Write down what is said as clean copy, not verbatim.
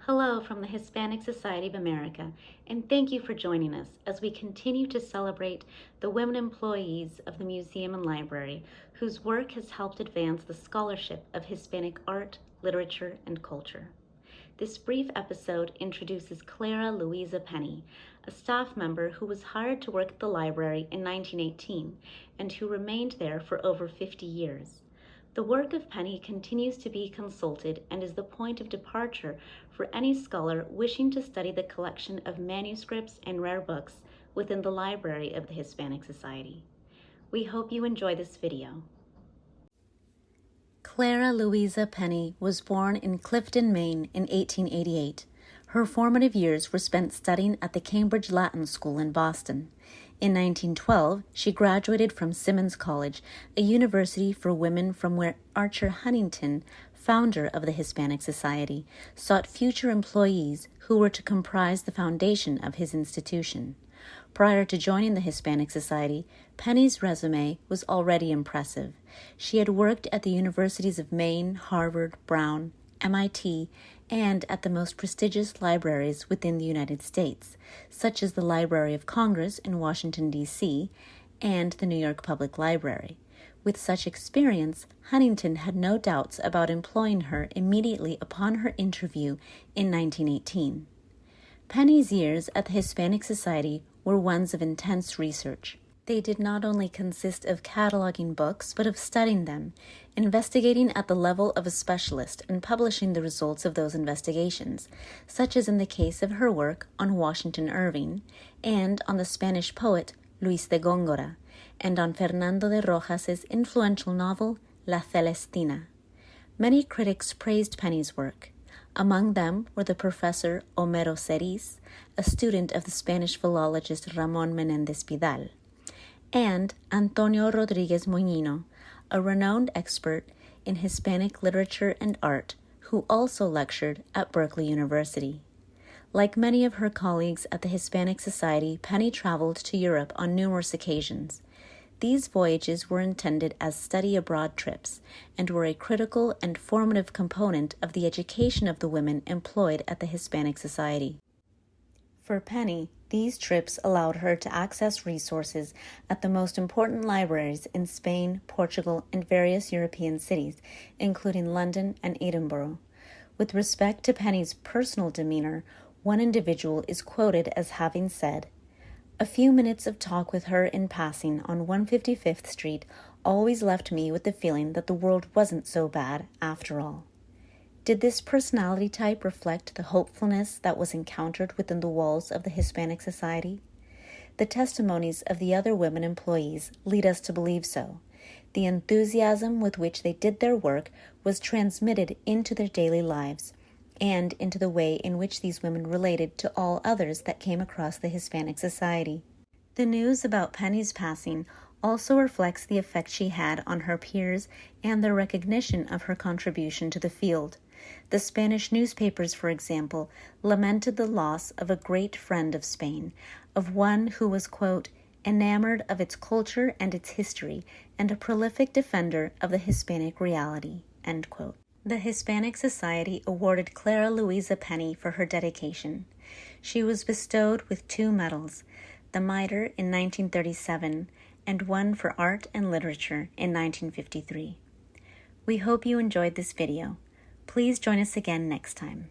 Hello from the Hispanic Society of America, and thank you for joining us as we continue to celebrate the women employees of the museum and library whose work has helped advance the scholarship of Hispanic art, literature, and culture. This brief episode introduces Clara Louisa Penney, a staff member who was hired to work at the library in 1918 and who remained there for over 50 years. The work of Penney continues to be consulted and is the point of departure for any scholar wishing to study the collection of manuscripts and rare books within the library of the Hispanic Society. We hope you enjoy this video. Clara Louisa Penney was born in Clifton, Maine in 1888. Her formative years were spent studying at the Cambridge Latin School in Boston. In 1912, she graduated from Simmons College, a university for women from where Archer Huntington, founder of the Hispanic Society, sought future employees who were to comprise the foundation of his institution. Prior to joining the Hispanic Society, Penney's resume was already impressive. She had worked at the universities of Maine, Harvard, Brown, MIT, and at the most prestigious libraries within the United States, such as the Library of Congress in Washington, D.C., and the New York Public Library. With such experience, Huntington had no doubts about employing her immediately upon her interview in 1918. Penney's years at the Hispanic Society were ones of intense research. They did not only consist of cataloging books, but of studying them, investigating at the level of a specialist, and publishing the results of those investigations, such as in the case of her work on Washington Irving, and on the Spanish poet Luis de Góngora, and on Fernando de Rojas's influential novel La Celestina. Many critics praised Penney's work. Among them were the professor Homero Ceris, a student of the Spanish philologist Ramón Menéndez Pidal, and Antonio Rodríguez Moñino, a renowned expert in Hispanic literature and art, who also lectured at Berkeley University. Like many of her colleagues at the Hispanic Society, Penney traveled to Europe on numerous occasions. These voyages were intended as study abroad trips and were a critical and formative component of the education of the women employed at the Hispanic Society. For Penney, these trips allowed her to access resources at the most important libraries in Spain, Portugal, and various European cities, including London and Edinburgh. With respect to Penney's personal demeanor, one individual is quoted as having said, "A few minutes of talk with her in passing on 155th Street always left me with the feeling that the world wasn't so bad after all." Did this personality type reflect the hopefulness that was encountered within the walls of the Hispanic Society? The testimonies of the other women employees lead us to believe so. The enthusiasm with which they did their work was transmitted into their daily lives and into the way in which these women related to all others that came across the Hispanic Society. The news about Penney's passing also reflects the effect she had on her peers and their recognition of her contribution to the field. The Spanish newspapers, for example, lamented the loss of a great friend of Spain, of one who was, quote, enamored of its culture and its history, and a prolific defender of the Hispanic reality, end quote. The Hispanic Society awarded Clara Louisa Penney for her dedication. She was bestowed with 2 medals, the Mitre in 1937 and one for art and literature in 1953. We hope you enjoyed this video. Please join us again next time.